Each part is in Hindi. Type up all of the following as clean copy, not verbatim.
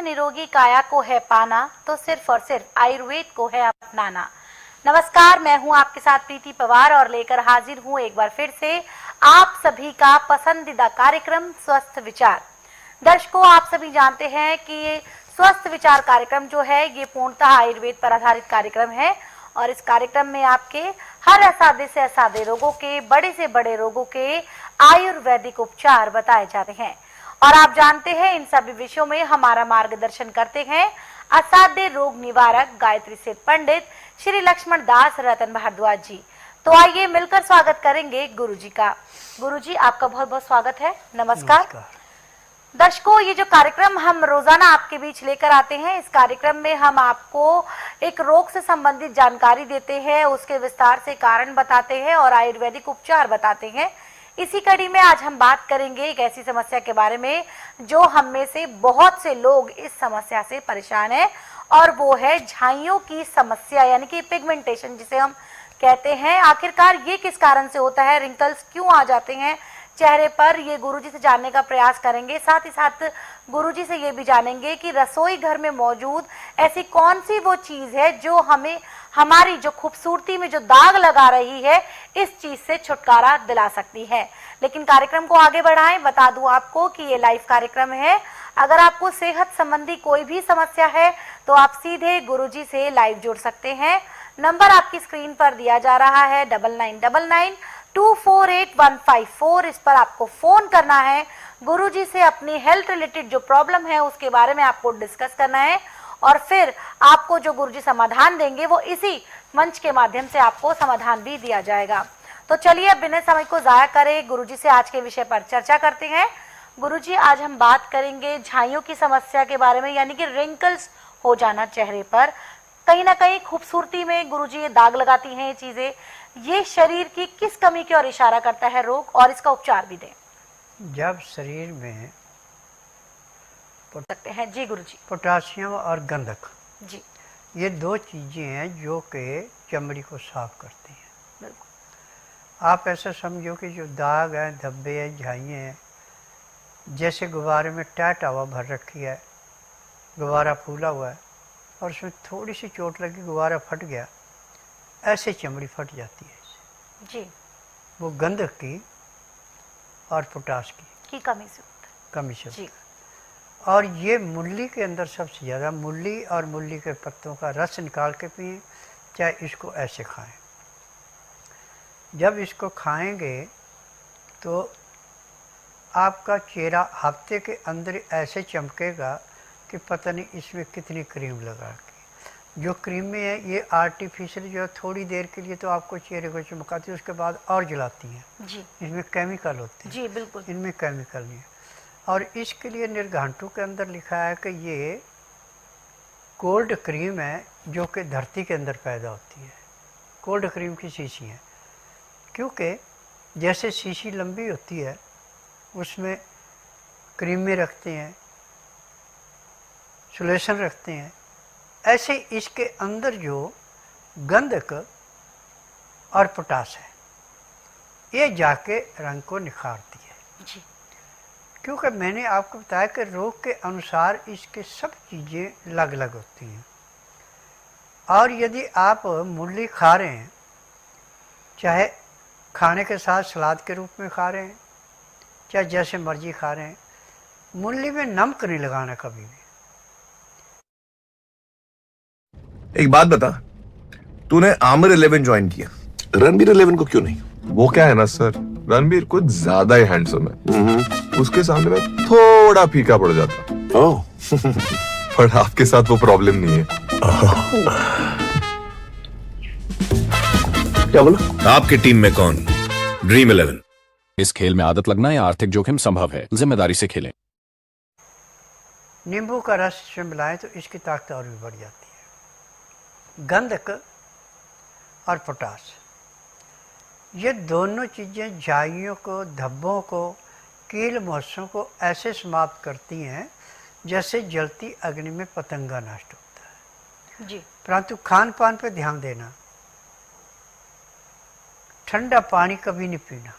निरोगी काया को है पाना, तो सिर्फ और सिर्फ आयुर्वेद को है अपनाना। नमस्कार, मैं हूं आपके साथ प्रीति पवार और लेकर हाजिर हूं एक बार फिर से आप सभी का पसंदीदा कार्यक्रम स्वस्थ विचार। दर्शकों, आप सभी जानते हैं कि ये स्वस्थ विचार कार्यक्रम जो है ये पूर्णतः आयुर्वेद पर आधारित कार्यक्रम है और इस कार्यक्रम में आपके हर असाध्य से असाध्य रोगों के, बड़े से बड़े रोगों के आयुर्वेदिक उपचार बताए जाते हैं। और आप जानते हैं इन सभी विषयों में हमारा मार्गदर्शन करते हैं असाध्य रोग निवारक गायत्री सिद्ध पंडित श्री लक्ष्मण दास रतन भारद्वाज जी। तो आइए मिलकर स्वागत करेंगे गुरु जी का। गुरु जी, आपका बहुत बहुत स्वागत है। नमस्कार। दर्शकों, ये जो कार्यक्रम हम रोजाना आपके बीच लेकर आते हैं, इस कार्यक्रम में हम आपको एक रोग से संबंधित जानकारी देते हैं, उसके विस्तार से कारण बताते हैं और आयुर्वेदिक उपचार बताते हैं। इसी कड़ी में आज हम बात करेंगे एक ऐसी समस्या के बारे में जो हम में से बहुत से लोग इस समस्या से परेशान हैं और वो है झाइयों की समस्या, यानी कि पिगमेंटेशन जिसे हम कहते हैं। आखिरकार ये किस कारण से होता है, रिंकल्स क्यों आ जाते हैं चेहरे पर, ये गुरुजी से जानने का प्रयास करेंगे। साथ ही साथ गुरुजी से ये भी जानेंगे कि रसोई घर में मौजूद ऐसी कौन सी वो चीज है जो हमें हमारी जो खूबसूरती में जो दाग लगा रही है, इस चीज से छुटकारा दिला सकती है। लेकिन कार्यक्रम को आगे बढ़ाएं, बता दूं आपको कि ये लाइव कार्यक्रम है। अगर आपको सेहत संबंधी कोई भी समस्या है तो आप सीधे गुरुजी से लाइव जुड़ सकते हैं। नंबर आपकी स्क्रीन पर दिया जा रहा है 9999248154। इस पर आपको फोन करना है, गुरुजी से अपनी हेल्थ रिलेटेड जो प्रॉब्लम है उसके बारे में आपको डिस्कस करना है और फिर आपको जो गुरुजी समाधान देंगे वो इसी मंच के माध्यम से आपको समाधान भी दिया जाएगा। तो चलिए अब बिना समय को जाया करे गुरुजी से आज के विषय पर चर्चा करते हैं। गुरुजी, आज हम बात करेंगे झाइयों की समस्या के बारे में, यानी कि रिंकल्स हो जाना चेहरे पर। कहीं ना कहीं खूबसूरती में गुरुजी ये दाग लगाती हैं ये चीजें, ये शरीर की किस कमी की ओर इशारा करता है रोग, और इसका उपचार भी दें। जब शरीर में सकते हैं जी गुरुजी। पोटासियम और गंधक जी, ये दो चीज़ें हैं जो कि चमड़ी को साफ करती हैं। बिल्कुल। आप ऐसा समझो कि जो दाग है, धब्बे हैं, झाइयाँ हैं, जैसे गुब्बारे में टाइट हवा भर रखी है, गुब्बारा फूला हुआ है और उसमें थोड़ी सी चोट लगी, गुब्बारा फट गया, ऐसे चमड़ी फट जाती है इससे। जी, वो गंधक की और पोटास की कमी से होता है। कमी से। जी, और ये मूली के अंदर सबसे ज़्यादा, मूली और मूली के पत्तों का रस निकाल के पिएं, चाहे इसको ऐसे खाएं। जब इसको खाएंगे तो आपका चेहरा हफ्ते के अंदर ऐसे चमकेगा कि पता नहीं इसमें कितनी क्रीम लगा के। जो क्रीमें हैं ये आर्टिफिशियल जो है, थोड़ी देर के लिए तो आपको चेहरे को चमकाती है, उसके बाद और जलाती हैं। जी, इसमें केमिकल होते हैं। जी, बिल्कुल। इनमें केमिकल नहीं है। और इसके लिए निर्घाटु के अंदर लिखा है कि ये कोल्ड क्रीम है जो कि धरती के अंदर पैदा होती है। कोल्ड क्रीम की शीशी है, क्योंकि जैसे शीशी लंबी होती है उसमें क्रीमें रखते हैं, सोल्यूशन रखते हैं, ऐसे इसके अंदर जो गंधक और पोटास है ये जाके रंग को निखारती है। जी, क्योंकि मैंने आपको बताया कि रोग के अनुसार इसके सब चीज़ें अलग अलग होती हैं। और यदि आप मूली खा रहे हैं, चाहे खाने के साथ सलाद के रूप में खा रहे हैं, चाहे जैसे मर्जी खा रहे हैं, मूली में नमक नहीं लगाना कभी भी। एक बात बता, तूने आमिर 11 ज्वाइन किया, रणबीर 11 को क्यों नहीं? वो क्या है ना सर, रणबीर कुछ ज्यादा ही हैंडसम है। उसके सामने में थोड़ा फीका पड़ जाता। ओह पर आपके साथ वो प्रॉब्लम नहीं है। क्या बोला? आपकी टीम में कौन? ड्रीम 11। इस खेल में आदत लगना या आर्थिक जोखिम संभव है, जिम्मेदारी से खेलें। नींबू का रस इसमें मिलाएं तो इसकी ताकत और भी बढ़ जाती है। गंधक और पोटास, ये दोनों चीज़ें झाइयों को, धब्बों को, कील मुहासों को ऐसे समाप्त करती हैं जैसे जलती अग्नि में पतंगा नष्ट होता है। जी, परंतु खान पान पे ध्यान देना, ठंडा पानी कभी नहीं पीना।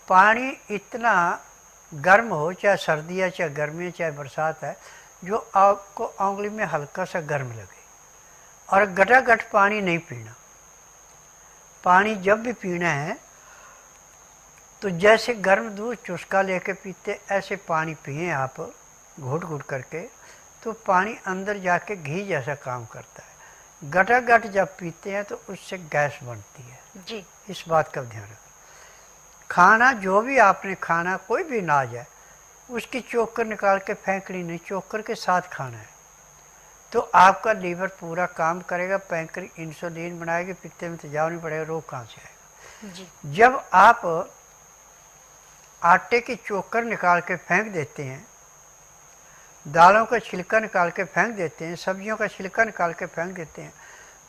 पानी इतना गर्म हो, चाहे सर्दी है, चाहे गर्मी है, चाहे बरसात है, जो आपको उंगली में हल्का सा गर्म लगे, और गटागट पानी नहीं पीना। पानी जब भी पीना है तो जैसे गर्म दूध चुस्का लेके पीते ऐसे पानी पिए आप, घुट घुट करके, तो पानी अंदर जाके घी जैसा काम करता है। गटागट जब पीते हैं तो उससे गैस बनती है जी। इस बात का ध्यान रखें। खाना जो भी आपने खाना, कोई भी अनाज है, उसकी चोकर निकाल के फेंकनी नहीं, चोकर के साथ खाना है, तो आपका लीवर पूरा काम करेगा, पैंक्री इंसुलिन बनाएगी, पित्ते में तेजाब नहीं पड़ेगा, रोग कहाँ से आएगा। जी। जब आप आटे की चोकर निकाल के फेंक देते हैं, दालों का छिलका निकाल के फेंक देते हैं, सब्जियों का छिलका निकाल के फेंक देते हैं,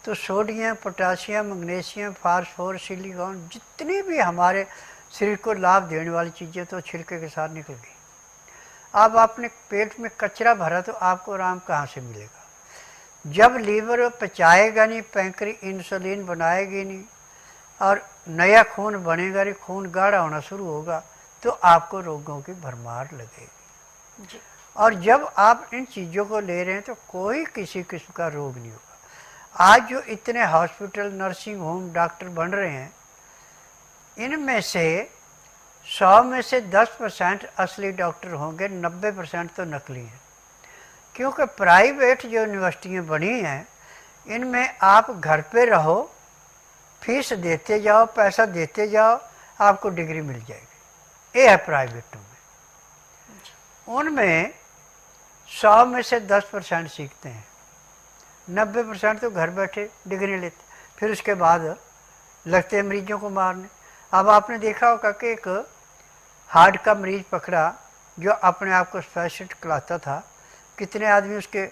तो sodium, potassium, magnesium, phosphorus, silicon, जितनी भी हमारे शरीर को लाभ देने वाली चीज़ें तो छिलके के साथ निकल गई। अब आपने पेट में कचरा भरा तो आपको आराम कहाँ से मिलेगा। जब लीवर पचाएगा नहीं, पैंक्री इंसुलिन बनाएगी नहीं, और नया खून बनेगा नहीं, खून गाढ़ा होना शुरू होगा, तो आपको रोगों की भरमार लगेगी जी। और जब आप इन चीज़ों को ले रहे हैं तो कोई किसी किस्म का रोग नहीं होगा। आज जो इतने हॉस्पिटल, नर्सिंग होम, डॉक्टर बन रहे हैं, इनमें से 100 में से 10% असली डॉक्टर होंगे, 90% तो नकली हैं। क्योंकि प्राइवेट जो यूनिवर्सिटियाँ बनी हैं, इनमें आप घर पे रहो, फीस देते जाओ, पैसा देते जाओ, आपको डिग्री मिल जाएगी। ये है प्राइवेटों में। उनमें 100 में से 10% सीखते हैं, 90% तो घर बैठे डिग्री लेते, फिर उसके बाद लगते हैं मरीजों को मारने। अब आपने देखा होगा कि एक हार्ट का मरीज पकड़ा जो अपने आप को स्पेशलिस्ट कहलाता था, कितने आदमी उसके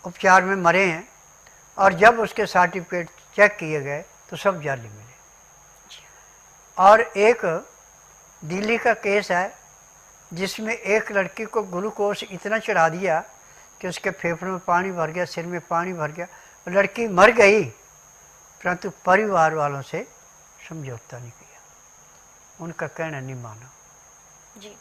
उपचार में मरे हैं, और जब उसके सर्टिफिकेट चेक किए गए तो सब जाली मिले। और एक दिल्ली का केस है जिसमें एक लड़की को ग्लूकोज इतना चढ़ा दिया कि उसके फेफड़ों में पानी भर गया, सिर में पानी भर गया, लड़की मर गई, परंतु परिवार वालों से समझौता नहीं किया, उनका कहना नहीं माना। जी।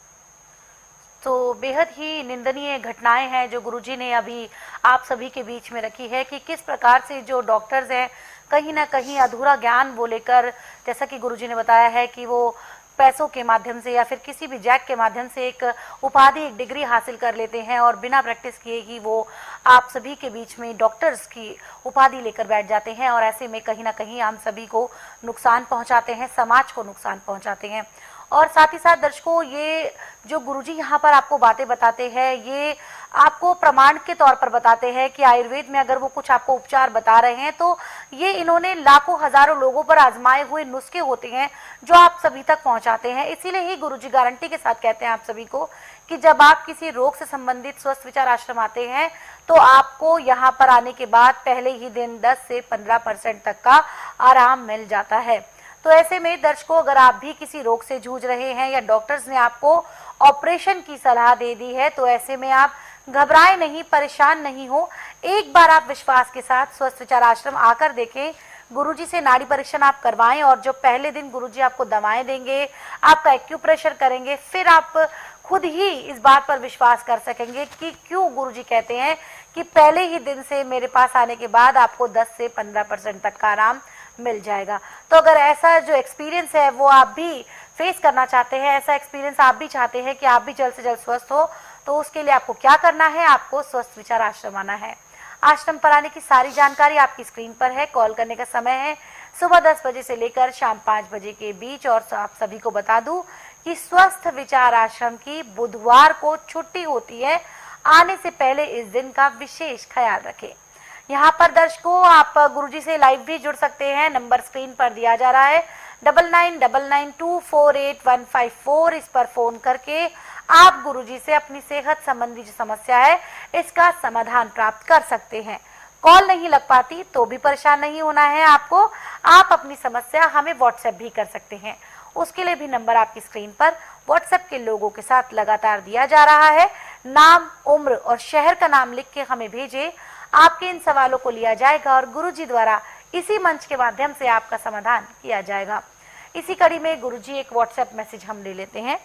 तो बेहद ही निंदनीय घटनाएं हैं जो गुरुजी ने अभी आप सभी के बीच में रखी है कि किस प्रकार से जो डॉक्टर्स हैं कहीं ना कहीं अधूरा ज्ञान वो लेकर, जैसा कि गुरुजी ने बताया है कि वो पैसों के माध्यम से या फिर किसी भी जैक के माध्यम से एक उपाधि, एक डिग्री हासिल कर लेते हैं और बिना प्रैक्टिस किए ही वो आप सभी के बीच में डॉक्टर्स की उपाधि लेकर बैठ जाते हैं और ऐसे में कहीं ना कहीं हम सभी को नुकसान पहुंचाते हैं, समाज को नुकसान पहुंचाते हैं। और साथ ही साथ दर्शकों, ये जो गुरुजी यहाँ पर आपको बातें बताते हैं, ये आपको प्रमाण के तौर पर बताते हैं कि आयुर्वेद में अगर वो कुछ आपको उपचार बता रहे हैं तो ये इन्होंने लाखों हजारों लोगों पर आजमाए हुए नुस्खे होते हैं जो आप सभी तक पहुंचाते हैं। इसीलिए ही गुरुजी गारंटी के साथ कहते हैं आप सभी को कि जब आप किसी रोग से संबंधित स्वस्थ विचार आश्रम आते हैं तो आपको यहाँ पर आने के बाद पहले ही दिन 10 से 15% तक का आराम मिल जाता है। तो ऐसे में दर्शकों, अगर आप भी किसी रोग से जूझ रहे हैं या डॉक्टर्स ने आपको ऑपरेशन की सलाह दे दी है, तो ऐसे में आप घबराएं नहीं, परेशान नहीं हो। एक बार आप विश्वास के साथ स्वस्थ विचार आश्रम आकर देखें, गुरुजी से नाड़ी परीक्षण आप करवाएं और जो पहले दिन गुरुजी आपको दवाएं देंगे, आपका एक्यूप्रेशर करेंगे, फिर आप खुद ही इस बात पर विश्वास कर सकेंगे कि क्यों गुरुजी कहते हैं कि पहले ही दिन से मेरे पास आने के बाद आपको 10 से 15% तक का आराम मिल जाएगा। तो अगर ऐसा जो एक्सपीरियंस है वो आप भी फेस करना चाहते हैं, ऐसा एक्सपीरियंस आप भी चाहते हैं कि आप भी जल्द से जल्द स्वस्थ हो, तो उसके लिए आपको क्या करना है, आपको स्वस्थ विचार आश्रम आना है। आश्रम पर आने की सारी जानकारी आपकी स्क्रीन पर है। कॉल करने का समय है सुबह 10 बजे से लेकर शाम 5 बजे के बीच। और आप सभी को बता दूं कि स्वस्थ विचार आश्रम की बुधवार को छुट्टी होती है। आने से पहले इस दिन का विशेष ख्याल रखें। यहाँ पर दर्शकों, आप गुरुजी से लाइव भी जुड़ सकते हैं। नंबर स्क्रीन पर दिया जा रहा है 9999248154। इस पर फोन करके आप गुरुजी से अपनी सेहत संबंधी जो समस्या है इसका समाधान प्राप्त कर सकते हैं। कॉल नहीं लग पाती तो भी परेशान नहीं होना है आपको, आप अपनी समस्या हमें व्हाट्सएप भी कर सकते हैं। उसके लिए भी नंबर आपकी स्क्रीन पर व्हाट्सएप के लोगों के साथ लगातार दिया जा रहा है। नाम, उम्र और शहर का नाम लिख के हमें भेजें। आपके इन सवालों को लिया जाएगा और गुरुजी द्वारा इसी मंच के माध्यम से आपका समाधान किया जाएगा। इसी कड़ी में गुरुजी एक व्हाट्सएप मैसेज हम ले लेते हैं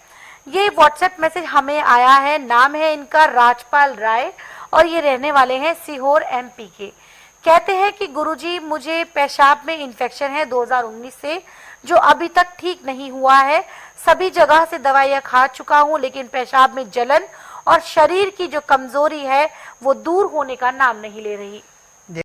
ये व्हाट्सएप मैसेज हमें आया है, नाम है इनका राजपाल राय और ये रहने वाले हैं सीहोर एमपी के। कहते हैं कि गुरुजी मुझे पेशाब में इन्फेक्शन है 2019 से, जो अभी तक ठीक नहीं हुआ है। सभी जगह से दवाइयाँ खा चुका हूँ लेकिन पेशाब में जलन और शरीर की जो कमजोरी है वो दूर होने का नाम नहीं ले रही।